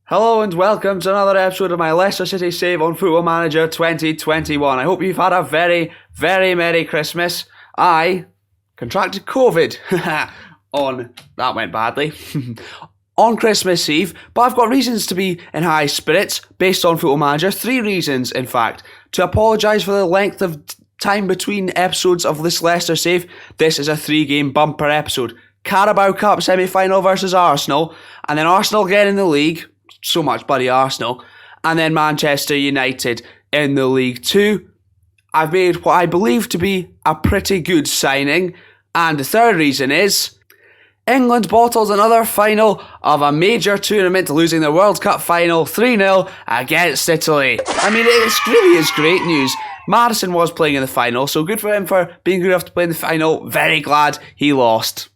Hello and welcome to another episode of my Leicester City save on Football Manager 2021. I hope you've had a very, very Merry Christmas. I contracted COVID that went badly, on Christmas Eve, but I've got reasons to be in high spirits based on Football Manager. 3 reasons, in fact, to apologise for the length of time between episodes of this Leicester save. This is a 3-game bumper episode. Carabao Cup Semi-Final versus Arsenal, and then Arsenal again in the league. So much bloody Arsenal. And then Manchester United in the League 2. I've made what I believe to be a pretty good signing. And the third reason is England bottled another final of a major tournament, losing the World Cup final 3-0 against Italy. I mean, it really is great news. Maddison was playing in the final, so good for him for being good enough to play in the final. Very glad he lost.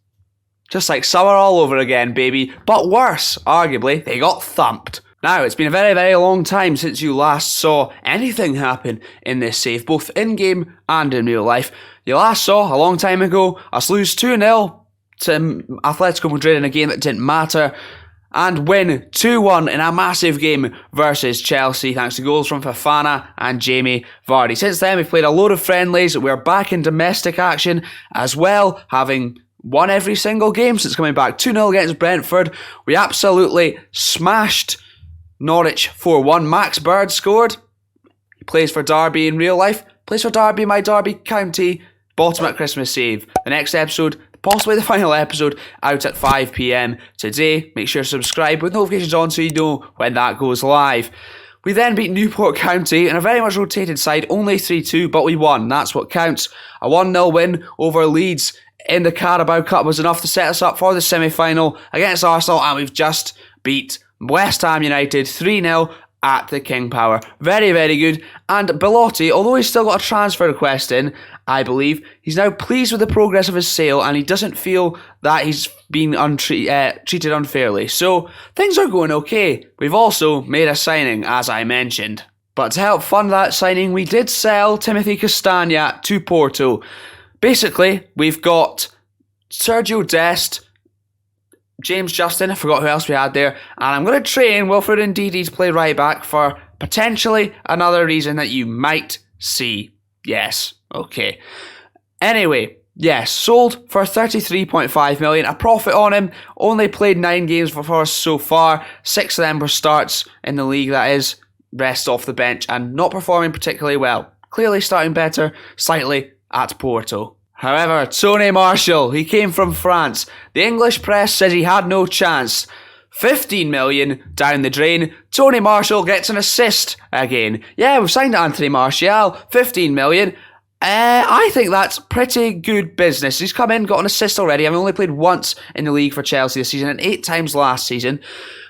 Just like summer all over again, baby. But worse, arguably, they got thumped. Now, it's been a very, very long time since you last saw anything happen in this save, both in-game and in real life. You last saw, a long time ago, us lose 2-0 to Atletico Madrid in a game that didn't matter, and win 2-1 in a massive game versus Chelsea, thanks to goals from Fofana and Jamie Vardy. Since then, we've played a load of friendlies. We're back in domestic action as well, having won every single game since coming back. 2-0 against Brentford. We absolutely smashed Norwich 4-1. Max Bird scored. He plays for Derby in real life. Plays for Derby, my Derby County. Bottom at Christmas save. The next episode, possibly the final episode, out at 5 PM today. Make sure to subscribe with notifications on so you know when that goes live. We then beat Newport County in a very much rotated side. Only 3-2, but we won. That's what counts. A 1-0 win over Leeds in the Carabao Cup was enough to set us up for the semi-final against Arsenal, and we've just beat West Ham United 3-0 at the King Power. Very, very good. And Belotti, although he's still got a transfer request in, I believe, he's now pleased with the progress of his sale, and he doesn't feel that he's been treated unfairly. So, things are going okay. We've also made a signing, as I mentioned. But to help fund that signing, we did sell Timothy Castagna to Porto. Basically, we've got Sergio Dest, James Justin, I forgot who else we had there, and I'm going to train Wilfred Ndidi to play right back for potentially another reason that you might see. Yes, okay. Anyway, yes, sold for 33.5 million, a profit on him, only played 9 games for us so far, 6 of them were starts in the league, that is, rest off the bench, and not performing particularly well. Clearly starting better, slightly, at Porto. However, Tony Martial, he came from France. The English press said he had no chance. 15 million down the drain. Tony Martial gets an assist again. Yeah, we've signed Anthony Martial. 15 million. I think that's pretty good business. He's come in, got an assist already. I've only played once in the league for Chelsea this season and 8 times last season.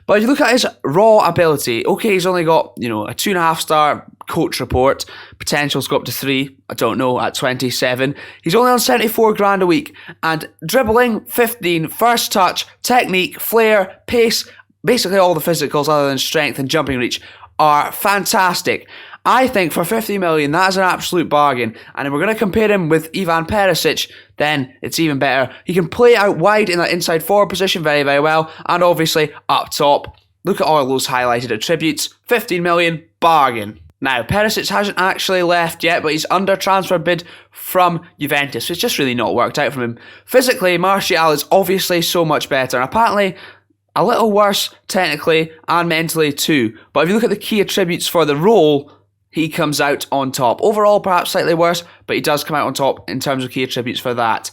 But if you look at his raw ability, okay, he's only got, a 2.5-star coach report. Potential's go up to 3, I don't know, at 27. He's only on 74 grand a week. And dribbling, 15, first touch, technique, flair, pace, basically all the physicals other than strength and jumping reach are fantastic. I think for 50 million, that is an absolute bargain. And if we're going to compare him with Ivan Perisic, then it's even better. He can play out wide in that inside forward position very, very well. And obviously, up top, look at all those highlighted attributes. 15 million, bargain. Now, Perisic hasn't actually left yet, but he's under transfer bid from Juventus. So it's just really not worked out from him. Physically, Martial is obviously so much better. And apparently, a little worse technically and mentally too. But if you look at the key attributes for the role, he comes out on top. Overall, perhaps slightly worse, but he does come out on top in terms of key attributes for that.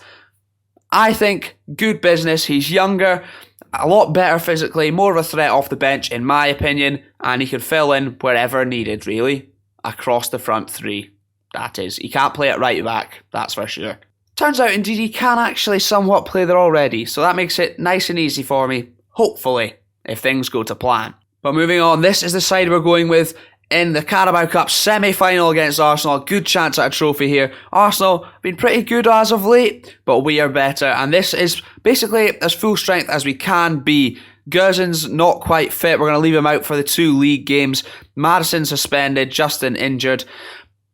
I think good business. He's younger, a lot better physically, more of a threat off the bench, in my opinion, and he can fill in wherever needed, really, across the front 3. That is, he can't play at right back, that's for sure. Turns out, indeed, he can actually somewhat play there already, so that makes it nice and easy for me, hopefully, if things go to plan. But moving on, this is the side we're going with in the Carabao Cup Semi-Final against Arsenal. Good chance at a trophy here. Arsenal have been pretty good as of late, but we are better. And this is basically as full strength as we can be. Gerzen's not quite fit. We're going to leave him out for the 2 league games. Maddison suspended, Justin injured.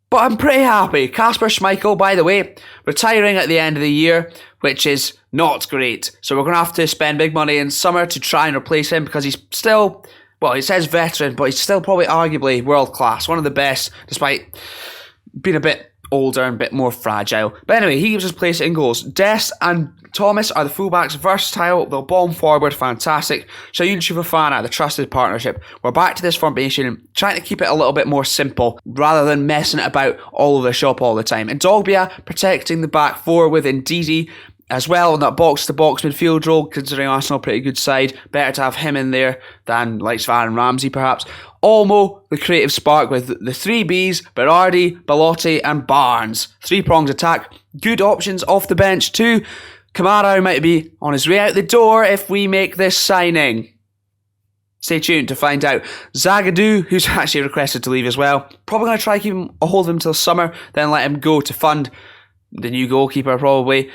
But I'm pretty happy. Kasper Schmeichel, by the way, retiring at the end of the year, which is not great. So we're going to have to spend big money in summer to try and replace him because he's still well, it says veteran, but he's still probably arguably world class. One of the best, despite being a bit older and a bit more fragile. But anyway, he gives us place in goals. Dest and Thomas are the fullbacks, versatile, they'll bomb forward, fantastic. Shayun Shufafana, the trusted partnership. We're back to this formation, trying to keep it a little bit more simple, rather than messing it about all over the shop all the time. And Dogbia protecting the back four with Ndidi as well in that box-to-box midfield role, considering Arsenal a pretty good side. Better to have him in there than like Aaron Ramsey perhaps. Olmo, the creative spark with the three Bs, Berardi, Belotti and Barnes. Three-pronged attack. Good options off the bench too. Kamara might be on his way out the door if we make this signing. Stay tuned to find out. Zagadou, who's actually requested to leave as well. Probably going to try to keep him, hold him till summer, then let him go to fund the new goalkeeper probably.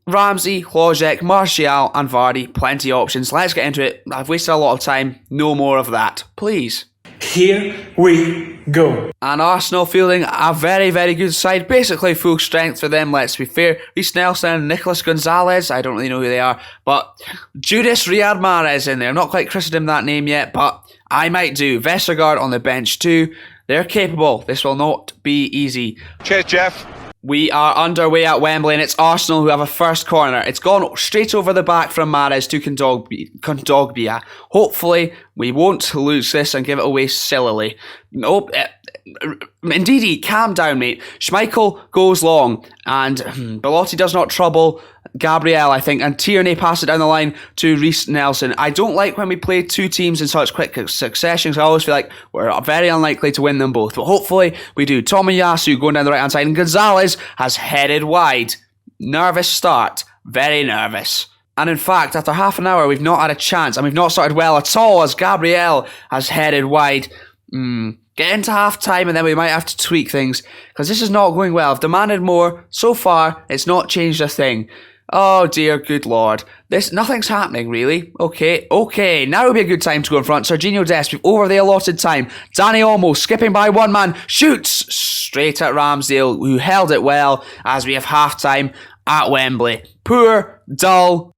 Ramsey, Hlojek, Martial and Vardy. Plenty of options. Let's get into it. I've wasted a lot of time. No more of that. Please. Here we go. And Arsenal fielding a very, very good side. Basically full strength for them, let's be fair. Reece Nelson, Nicolas Gonzalez, I don't really know who they are. But Judas Riyad Mahrez in there. I'm not quite christened him that name yet, but I might do. Vestergaard on the bench too. They're capable. This will not be easy. Cheers, Jeff. We are underway at Wembley and it's Arsenal who have a first corner. It's gone straight over the back from Mahrez to Kondogbia. Hopefully we won't lose this and give it away sillily. Nope. Indeed, calm down, mate. Schmeichel goes long and Belotti does not trouble Gabriel, I think, and Tierney passes it down the line to Reece Nelson. I don't like when we play two teams in such quick succession, so I always feel like we're very unlikely to win them both, but hopefully we do. Tomiyasu going down the right hand side and Gonzalez has headed wide. Nervous start. Very nervous. And in fact, after half an hour, we've not had a chance, and we've not started well at all as Gabriel has headed wide. Get into half time and then we might have to tweak things, because this is not going well. I've demanded more. So far, it's not changed a thing. Oh dear, good lord. Nothing's happening, really. Okay. Now would be a good time to go in front. Serginho Dest, we've over the allotted time. Danny Olmo skipping by one man, shoots straight at Ramsdale, who held it well as we have half-time at Wembley. Poor, dull,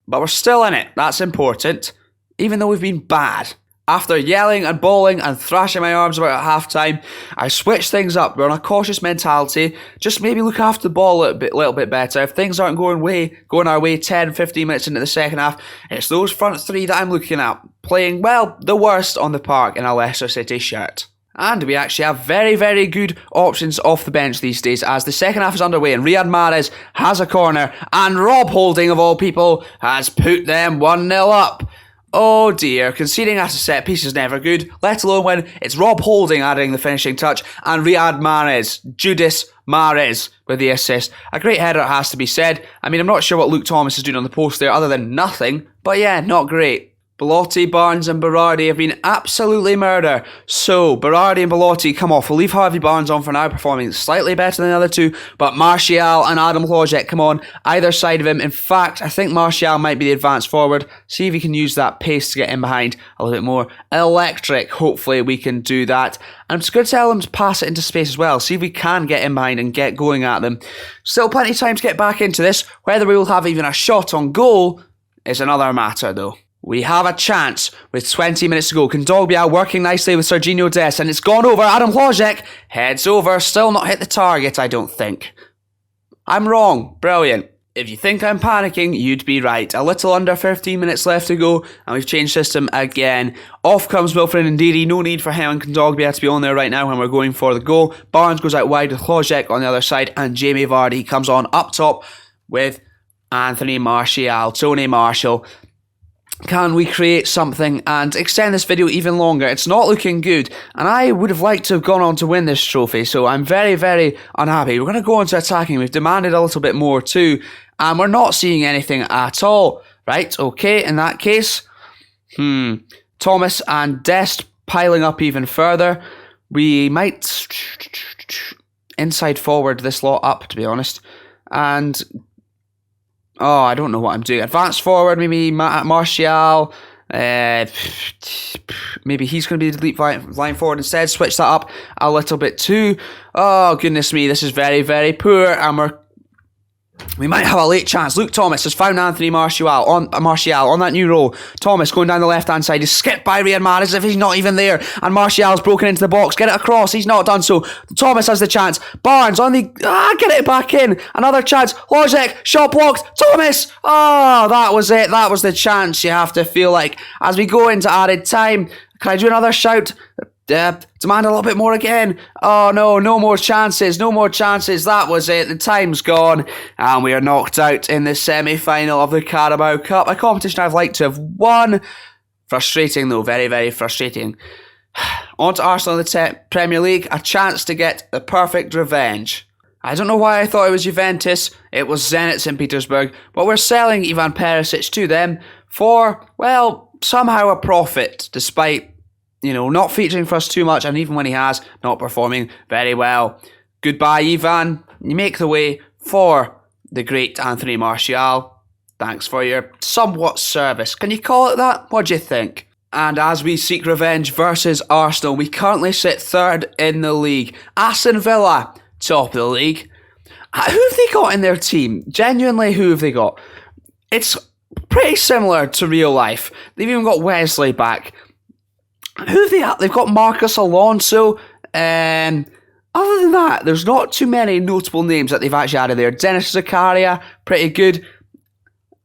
but we're still in it. That's important, even though we've been bad. After yelling and bawling and thrashing my arms about at half-time, I switched things up. We're on a cautious mentality. Just maybe look after the ball a little bit better. If things aren't going our way 10, 15 minutes into the second half, it's those front three that I'm looking at. Playing, well, the worst on the park in a Leicester City shirt. And we actually have very, very good options off the bench these days as the second half is underway and Riyad Mahrez has a corner and Rob Holding, of all people, has put them 1-0 up. Oh dear, conceding at a set piece is never good, let alone when it's Rob Holding adding the finishing touch and Riyad Mahrez, Judas Mahrez with the assist. A great header, it has to be said. I mean, I'm not sure what Luke Thomas is doing on the post there other than nothing, but yeah, not great. Belotti, Barnes and Berardi have been absolutely murder. So, Berardi and Belotti come off. We'll leave Harvey Barnes on for now, performing slightly better than the other two. But Martial and Adam Hlojek come on either side of him. In fact, I think Martial might be the advanced forward. See if he can use that pace to get in behind a little bit more. Electric. Hopefully we can do that. And I'm just going to tell them to pass it into space as well. See if we can get in behind and get going at them. Still plenty of time to get back into this. Whether we will have even a shot on goal is another matter though. We have a chance with 20 minutes to go. Kondogbia working nicely with Serginho Dest and it's gone over. Adam Hlojek heads over. Still not hit the target, I don't think. I'm wrong. Brilliant. If you think I'm panicking, you'd be right. A little under 15 minutes left to go and we've changed system again. Off comes Wilfred Ndidi. No need for him and Kondogbia to be on there right now when we're going for the goal. Barnes goes out wide with Hlojek on the other side and Jamie Vardy comes on up top with Anthony Martial, Tony Marshall. Can we create something and extend this video even longer? It's not looking good, and I would have liked to have gone on to win this trophy, so I'm very, very unhappy. We're going to go on to attacking. We've demanded a little bit more too, and we're not seeing anything at all. Right, okay, in that case, Thomas and Dest piling up even further. We might inside forward this lot up, to be honest, and... oh, I don't know what I'm doing. Advance forward, maybe Martial. Maybe he's going to be the leap line forward instead. Switch that up a little bit too. Oh, goodness me. This is very, very poor. And we're We might have a late chance. Luke Thomas has found Anthony Martial on that new role. Thomas going down the left-hand side. He's skipped by Riyad Mahrez as if he's not even there. And Martial's broken into the box. Get it across. He's not done so. Thomas has the chance. Barnes on the... get it back in. Another chance. Lojek, shot blocked. Thomas! Oh, that was it. That was the chance you have to feel like. As we go into added time, can I do another shout? Demand a little bit more again. Oh no, no more chances, no more chances. That was it. The time's gone. And we are knocked out in the semi-final of the Carabao Cup. A competition I've liked to have won. Frustrating though, very, very frustrating. On to Arsenal in the Premier League. A chance to get the perfect revenge. I don't know why I thought it was Juventus. It was Zenit St. Petersburg. But we're selling Ivan Perisic to them for, well, somehow a profit, despite... not featuring for us too much, and even when he has, not performing very well. Goodbye, Ivan. You make the way for the great Anthony Martial. Thanks for your somewhat service. Can you call it that? What do you think? And as we seek revenge versus Arsenal, we currently sit third in the league. Aston Villa, top of the league. Who have they got in their team? Genuinely, who have they got? It's pretty similar to real life. They've even got Wesley back. Who have they got? They've got Marcus Alonso. Other than that, there's not too many notable names that they've actually added there. Dennis Zakaria, pretty good.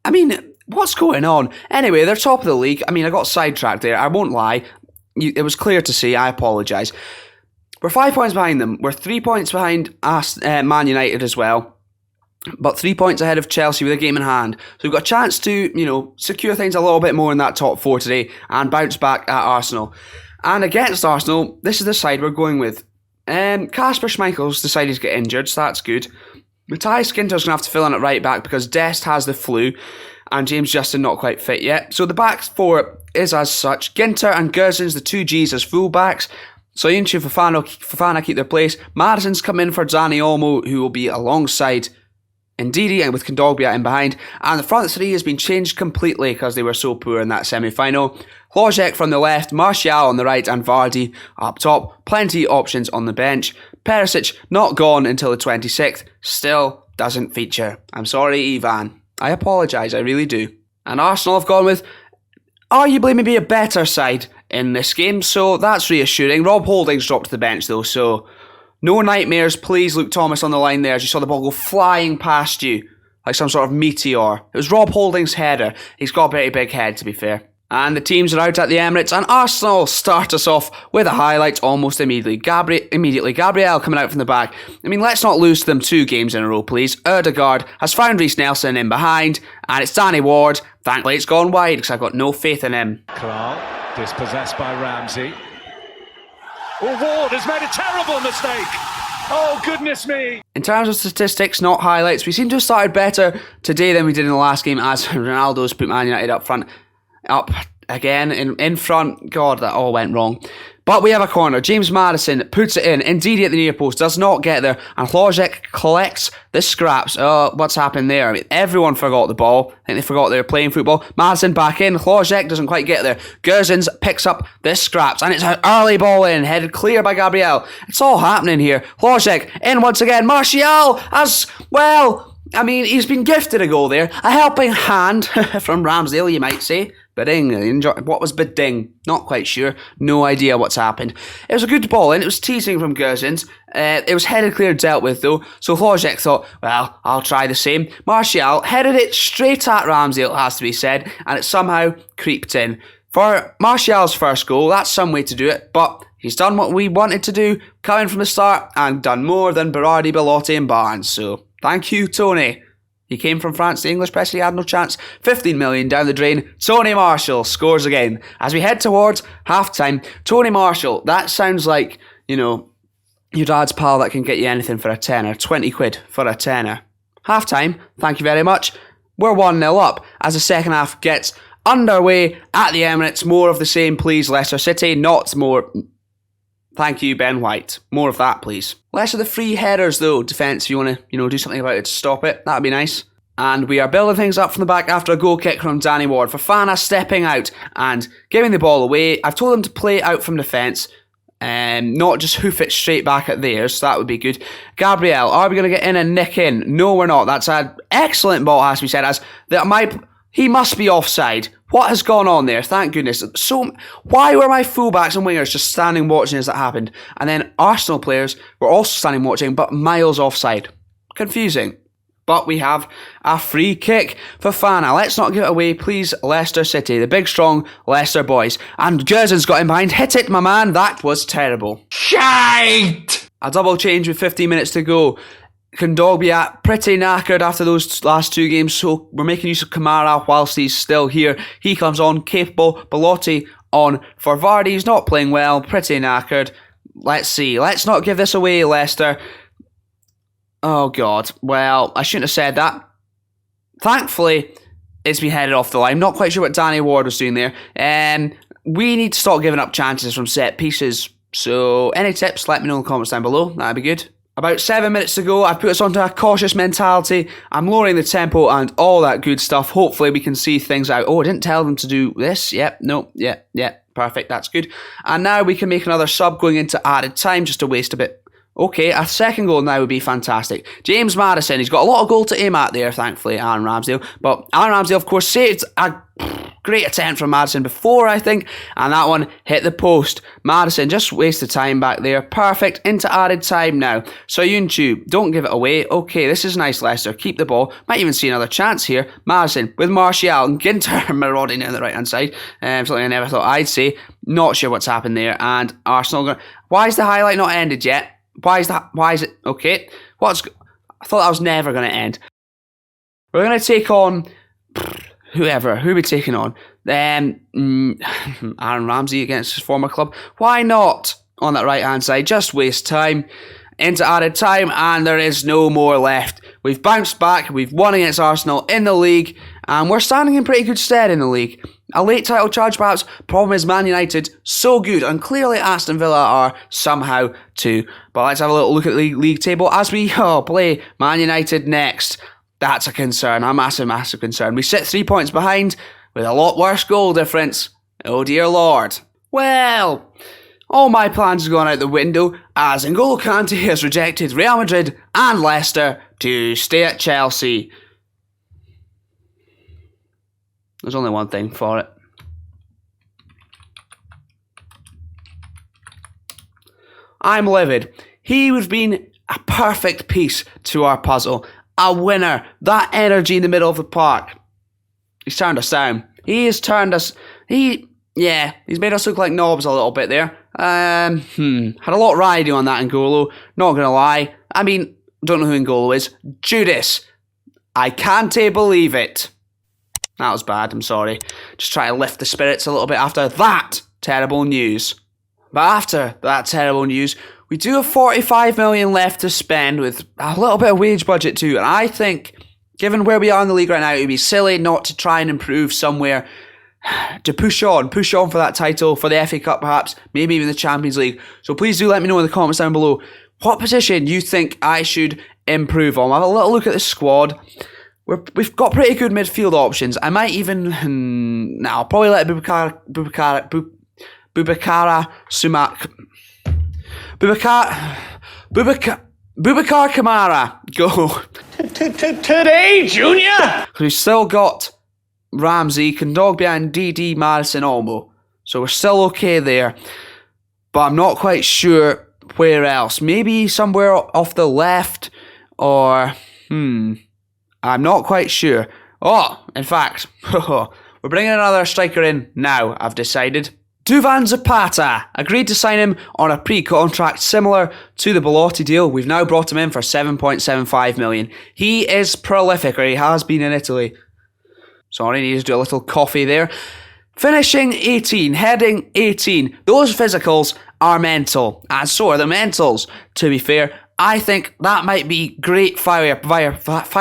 I mean, what's going on? Anyway, they're top of the league. I mean, I got sidetracked there. I won't lie. It was clear to see. I apologise. We're 5 points behind them. We're 3 points behind Man United as well. But 3 points ahead of Chelsea with a game in hand. So we've got a chance to, secure things a little bit more in that top four today and bounce back at Arsenal. And against Arsenal, this is the side we're going with. Kasper Schmeichel's decided to get injured, so that's good. Matthias Ginter's going to have to fill in at right back because Dest has the flu and James Justin not quite fit yet. So the back four is as such. Ginter and Guzins, the two Gs as full-backs. Soyuncu, Fofana keep their place. Madison's come in for Dani Olmo, who will be alongside Ndidi and with Kondogbia in behind, and the front three has been changed completely because they were so poor in that semi-final. Lojek from the left, Martial on the right, and Vardy up top. Plenty options on the bench. Perisic not gone until the 26th, still doesn't feature. I'm sorry, Ivan. I apologise, I really do. And Arsenal have gone with arguably maybe a better side in this game, so that's reassuring. Rob Holding's dropped to the bench though, so... no nightmares, please, Luke Thomas on the line there as you saw the ball go flying past you like some sort of meteor. It was Rob Holding's header. He's got a pretty big head, to be fair. And the teams are out at the Emirates, and Arsenal start us off with a highlight almost immediately. Gabriel coming out from the back. I mean, let's not lose to them 2 games in a row, please. Ødegaard has found Reece Nelson in behind, and it's Danny Ward. Thankfully, it's gone wide because I've got no faith in him. Clark, dispossessed by Ramsey. Oh, Ward has made a terrible mistake. Oh, goodness me. In terms of statistics, not highlights, we seem to have started better today than we did in the last game as Ronaldo's put Man United up again in front. God, that all went wrong. But we have a corner. James Maddison puts it in. Ndidi at the near post does not get there. And Lojek collects the scraps. Oh, what's happened there? I mean, everyone forgot the ball. I think they forgot they were playing football. Maddison back in. Lojek doesn't quite get there. Guzins picks up the scraps. And it's an early ball in. Headed clear by Gabriel. It's all happening here. Lojek in once again. Martial as well. I mean, he's been gifted a goal there. A helping hand from Ramsdale, you might say. Bidding. What was bidding? Not quite sure. No idea what's happened. It was a good ball and it was teasing from Guzins. It was headed clear, dealt with though. So Lojek thought, well, I'll try the same. Martial headed it straight at Ramsdale, it has to be said, and it somehow creeped in. For Martial's first goal, that's some way to do it, but he's done what we wanted to do, coming from the start, and done more than Berardi, Belotti and Barnes. So thank you, Tony. He came from France, the English press, he had no chance. 15 million down the drain. Tony Marshall scores again. As we head towards half-time, Tony Marshall, that sounds like, your dad's pal that can get you anything for a tenner. 20 quid for a tenner. Half-time, thank you very much. We're 1-0 up as the second half gets underway at the Emirates. More of the same, please, Leicester City. Not more... Thank you, Ben White. More of that, please. Less of the free headers, though. Defence, if you want to, do something about it to stop it, that'd be nice. And we are building things up from the back after a goal kick from Danny Ward. Fofana stepping out and giving the ball away. I've told him to play out from defence. Not just hoof it straight back at theirs. So that would be good. Gabriel, are we going to get in and nick in? No, we're not. That's an excellent ball, has to be said. He must be offside. What has gone on there? Thank goodness. So, why were my fullbacks and wingers just standing watching as that happened? And then Arsenal players were also standing watching, but miles offside. Confusing. But we have a free kick for Fana. Let's not give it away, please, Leicester City. The big, strong Leicester boys. And Gersen's got in behind. Hit it, my man. That was terrible. Shite! A double change with 15 minutes to go. Kondogbia pretty knackered after those last two games, so we're making use of Kamara whilst he's still here. He comes on, capable. Belotti on for Vardy. He's not playing well, pretty knackered. Let's see. Let's not give this away, Leicester. Oh, God. Well, I shouldn't have said that. Thankfully, it's been headed off the line. Not quite sure what Danny Ward was doing there. We need to stop giving up chances from set pieces. So, any tips, let me know in the comments down below. That'd be good. About 7 minutes to go, I've put us onto a cautious mentality. I'm lowering the tempo and all that good stuff. Hopefully we can see things out. Oh, I didn't tell them to do this. Yep, no, yeah, perfect, that's good. And now we can make another sub going into added time just to waste a bit. Okay, a second goal now would be fantastic. James Maddison, he's got a lot of goal to aim at there, thankfully, Aaron Ramsdale. But Aaron Ramsdale, of course, saved a great attempt from Maddison before, I think, and that one hit the post. Maddison just wasted time back there. Perfect, into added time now. So Soyuncu, don't give it away. Okay, this is nice, Leicester. Keep the ball. Might even see another chance here. Maddison with Martial and Ginter marauding down the right-hand side. Something I never thought I'd say. Not sure what's happened there. And Arsenal, why is the highlight not ended yet? Why is it? Okay. I thought that was never going to end. We're going to take on whoever. Who are we taking on? Aaron Ramsey against his former club. Why not? On that right-hand side. Just waste time. Into added time. And there is no more left. We've bounced back. We've won against Arsenal in the league. And we're standing in pretty good stead in the league. A late title charge perhaps. Problem is Man United, so good. And clearly Aston Villa are somehow too. But let's have a little look at the league table as we play Man United next. That's a concern. A massive, massive concern. We sit 3 points behind with a lot worse goal difference. Oh dear Lord. Well, all my plans have gone out the window as Ngolo Kante has rejected Real Madrid and Leicester to stay at Chelsea. There's only one thing for it. I'm livid. He would have been a perfect piece to our puzzle. A winner. That energy in the middle of the park. He's turned us down. He has turned us... he's made us look like knobs a little bit there. Had a lot riding on that Ngolo. Not going to lie. I mean, don't know who Ngolo is. Judas. I can't believe it. That was bad, I'm sorry. Just try to lift the spirits a little bit after that terrible news. But after that terrible news, we do have 45 million left to spend with a little bit of wage budget too. And I think, given where we are in the league right now, it would be silly not to try and improve somewhere to push on for that title, for the FA Cup perhaps, maybe even the Champions League. So please do let me know in the comments down below what position you think I should improve on. I'll have a little look at the squad. We've got pretty good midfield options. I might even... I'll probably let Boubacar Kamara go. Today, Junior! We've still got Ramsey, Kondogbia and DD Maddison Olmo. So we're still okay there. But I'm not quite sure where else. Maybe somewhere off the left or... I'm not quite sure. Oh, in fact, we're bringing another striker in now, I've decided. Duvan Zapata. Agreed to sign him on a pre-contract similar to the Belotti deal. We've now brought him in for 7.75 million. He is prolific, or he has been in Italy. Sorry, need to do a little coffee there. Finishing 18, heading 18. Those physicals are mental, and so are the mentals, to be fair. I think that might be great firepower that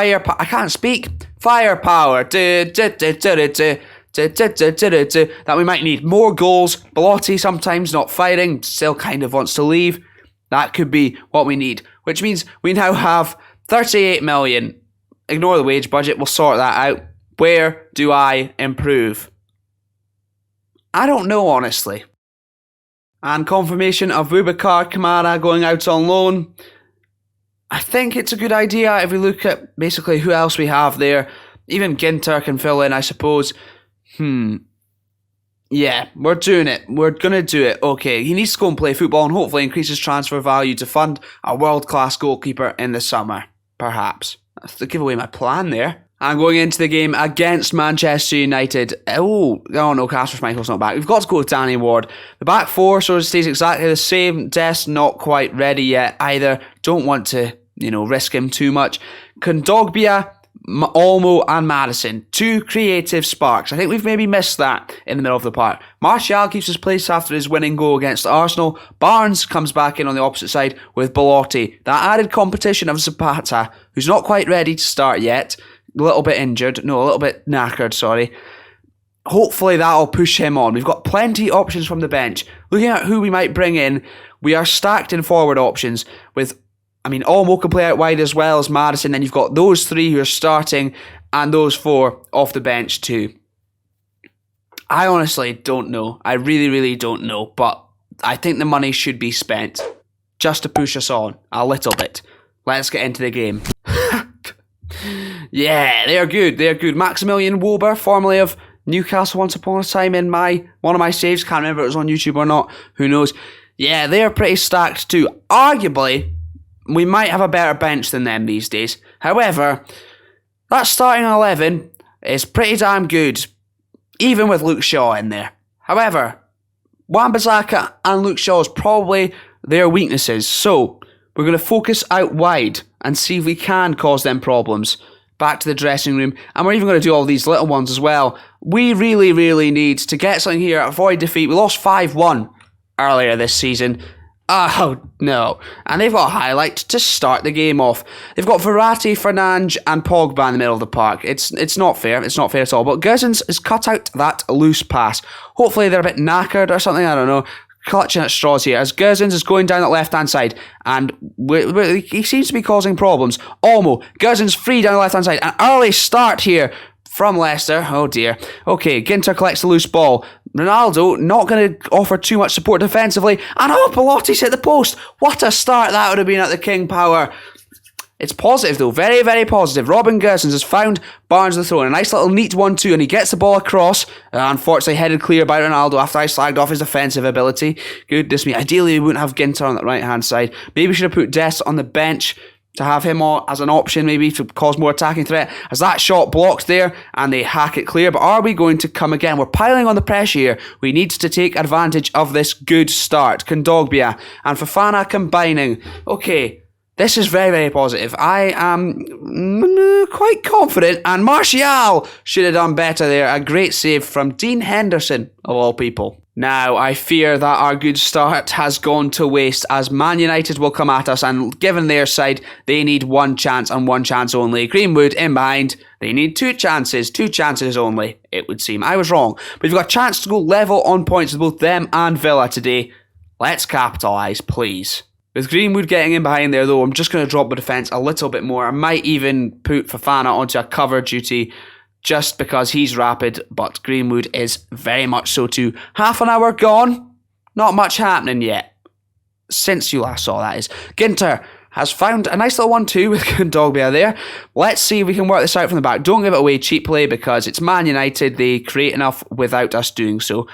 we might need. More goals. Belotti sometimes not fighting, still kind of wants to leave. That could be what we need, which means we now have 38 million. Ignore the wage budget, we'll sort that out. Where do I improve? I don't know, honestly. And confirmation of Boubacar Kamara going out on loan. I think it's a good idea if we look at basically who else we have there. Even Ginter can fill in, I suppose. Yeah, we're doing it. We're going to do it. Okay, he needs to go and play football and hopefully increase his transfer value to fund a world-class goalkeeper in the summer. Perhaps. That's to give away my plan there. And going into the game against Manchester United. Oh no, Kasper Schmeichel's not back. We've got to go with Danny Ward. The back four sort of stays exactly the same. Dest not quite ready yet either. Don't want to, risk him too much. Kondogbia, Olmo and Madison. Two creative sparks. I think we've maybe missed that in the middle of the park. Martial keeps his place after his winning goal against Arsenal. Barnes comes back in on the opposite side with Belotti. That added competition of Zapata, who's not quite ready to start yet. A little bit knackered, sorry. Hopefully that'll push him on. We've got plenty of options from the bench. Looking at who we might bring in, we are stacked in forward options with, Olmo can play out wide as well as Madison. Then you've got those three who are starting and those four off the bench too. I honestly don't know. I really, really don't know. But I think the money should be spent just to push us on a little bit. Let's get into the game. Yeah, they're good. Maximilian Wober, formerly of Newcastle once upon a time in one of my saves. Can't remember if it was on YouTube or not. Who knows? Yeah, they're pretty stacked too. Arguably, we might have a better bench than them these days. However, that starting 11 is pretty damn good, even with Luke Shaw in there. However, Wan-Bissaka and Luke Shaw is probably their weaknesses. So, we're going to focus out wide and see if we can cause them problems. Back to the dressing room. And we're even going to do all these little ones as well. We really, really need to get something here, avoid defeat. We lost 5-1 earlier this season. Oh, no. And they've got a highlight to start the game off. They've got Verratti, Fernandes and Pogba in the middle of the park. It's not fair. It's not fair at all. But Guzans has cut out that loose pass. Hopefully they're a bit knackered or something. I don't know. Clutching at straws here as Guzans is going down that left-hand side and he seems to be causing problems. Olmo, Guzans free down the left-hand side. An early start here from Leicester. Oh dear. Okay, Ginter collects the loose ball. Ronaldo not going to offer too much support defensively. And Pelotti's hit the post. What a start that would have been at the King Power. It's positive though, very, very positive. Robin Guzans has found Barnes the throw in a nice little neat 1-2 and he gets the ball across. Unfortunately headed clear by Ronaldo after I slagged off his defensive ability. Goodness me, ideally we wouldn't have Ginter on the right hand side. Maybe we should have put Dest on the bench to have him as an option maybe to cause more attacking threat. As that shot blocked there and they hack it clear. But are we going to come again? We're piling on the pressure here. We need to take advantage of this good start. Kondogbia and Fofana combining. Okay. This is very, very positive. I am quite confident. And Martial should have done better there. A great save from Dean Henderson, of all people. Now, I fear that our good start has gone to waste as Man United will come at us. And given their side, they need one chance and one chance only. Greenwood in behind. They need two chances only, it would seem. I was wrong. But we've got a chance to go level on points with both them and Villa today. Let's capitalise, please. With Greenwood getting in behind there though, I'm just going to drop the defence a little bit more. I might even put Fofana onto a cover duty just because he's rapid, but Greenwood is very much so too. Half an hour gone, not much happening yet. Since you last saw, that is. Ginter has found a nice little 1-2 with Kondogbia there. Let's see if we can work this out from the back. Don't give it away cheaply because it's Man United. They create enough without us doing so.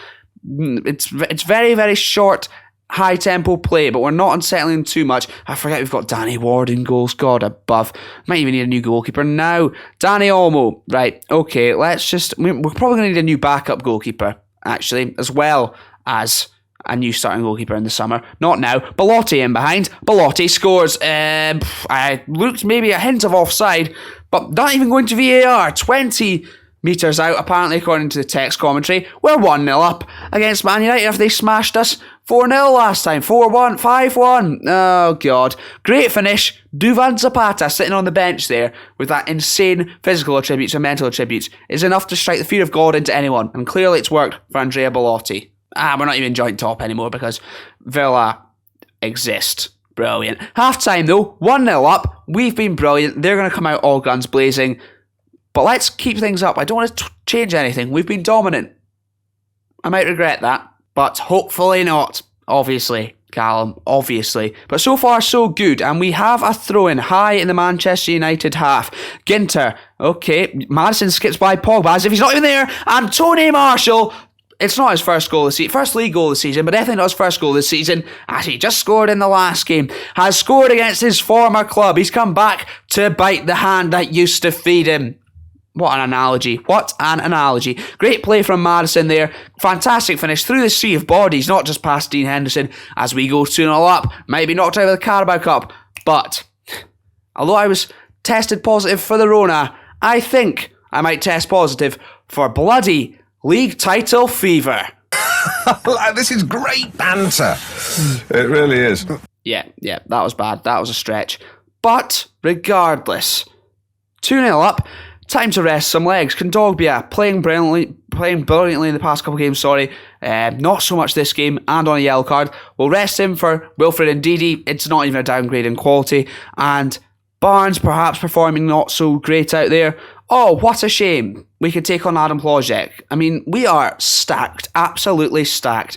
It's very, very short, high tempo play, but we're not unsettling too much. I forget we've got Danny Ward in goals. God above. Might even need a new goalkeeper now. Danny Olmo. Right, okay, we're probably going to need a new backup goalkeeper, actually, as well as a new starting goalkeeper in the summer. Not now. Belotti in behind. Belotti scores. I looked maybe a hint of offside, but not even going to VAR. 20 metres out, apparently, according to the text commentary. We're 1-0 up against Man United after they smashed us 4-0 last time. 4-1, 5-1. Oh, God. Great finish. Duvan Zapata sitting on the bench there with that insane physical attributes and mental attributes is enough to strike the fear of God into anyone. And clearly it's worked for Andrea Belotti. We're not even joint top anymore because Villa exist. Brilliant. Half time though, 1-0 up. We've been brilliant. They're going to come out all guns blazing. But let's keep things up. I don't want to change anything. We've been dominant. I might regret that, but hopefully not. obviously, Calum, obviously. But so far, so good. And we have a throw-in high in the Manchester United half. Ginter, okay, Maddison skips by Pogba as if he's not even there. And Tony Marshall, it's not his first goal this season, first league goal this season, but definitely not his first goal this season, as he just scored in the last game. Has scored against his former club. He's come back to bite the hand that used to feed him. What an analogy. What an analogy. Great play from Maddison there. Fantastic finish through the sea of bodies, not just past Dean Henderson, as we go 2-0 up. Might be knocked out of the Carabao Cup. But, although I was tested positive for the Rona, I think I might test positive for bloody league title fever. This is great banter. It really is. Yeah, that was bad. That was a stretch. But, regardless, 2-0 up. Time to rest some legs. Kondogbia playing brilliantly in the past couple of games, not so much this game, and on a yellow card. We'll rest him for Wilfred Ndidi. It's not even a downgrade in quality. And Barnes perhaps performing not so great out there. Oh, what a shame. We could take on Adam Plojek. I mean, we are stacked. Absolutely stacked.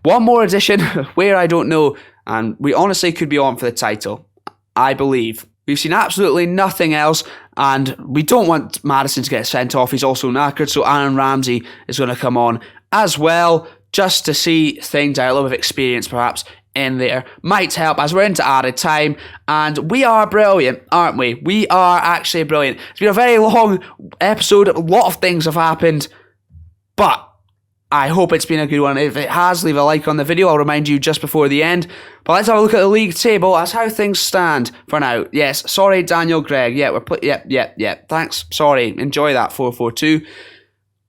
One more addition, where I don't know, and we honestly could be on for the title. I believe. We've seen absolutely nothing else, and we don't want Maddison to get sent off. He's also knackered, so Aaron Ramsey is going to come on as well, just to see things out, a little bit of experience perhaps in there. Might help as we're into added time, and we are brilliant, aren't we? We are actually brilliant. It's been a very long episode, a lot of things have happened, but I hope it's been a good one. If it has, leave a like on the video. I'll remind you just before the end. But let's have a look at the league table as how things stand for now. Yes, sorry, Daniel Gregg. Yeah, Thanks. Sorry. Enjoy that 4-4-2.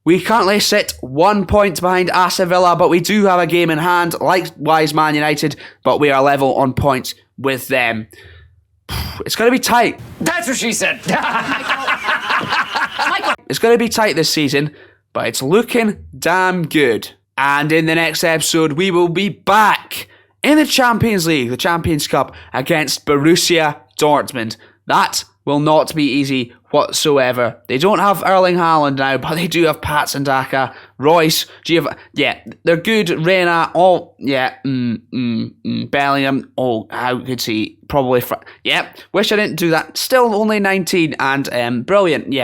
We currently sit 1 point behind Aston Villa, but we do have a game in hand. Likewise, Man United, but we are level on points with them. It's going to be tight. That's what she said. It's going to be tight this season, but it's looking damn good. And in the next episode, we will be back in the Champions League, the Champions Cup, against Borussia Dortmund. That will not be easy whatsoever. They don't have Erling Haaland now, but they do have Patsandaka, Royce, they're good. Reina, Bellingham, how could he? Probably, wish I didn't do that. Still only 19 and brilliant,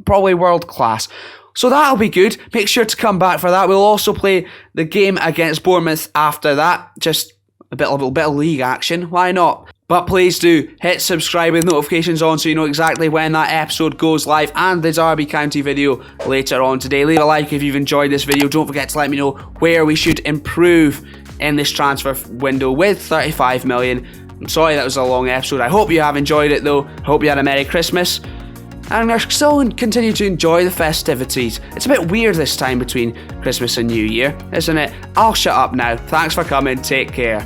probably world class. So that'll be good. Make sure to come back for that. We'll also play the game against Bournemouth after that. Just a little bit of league action. Why not? But please do hit subscribe with notifications on so you know exactly when that episode goes live, and the Derby County video later on today. Leave a like if you've enjoyed this video. Don't forget to let me know where we should improve in this transfer window with 35 million. I'm sorry that was a long episode. I hope you have enjoyed it though. I hope you had a Merry Christmas. And I still continue to enjoy the festivities. It's a bit weird this time between Christmas and New Year, isn't it? I'll shut up now. Thanks for coming. Take care.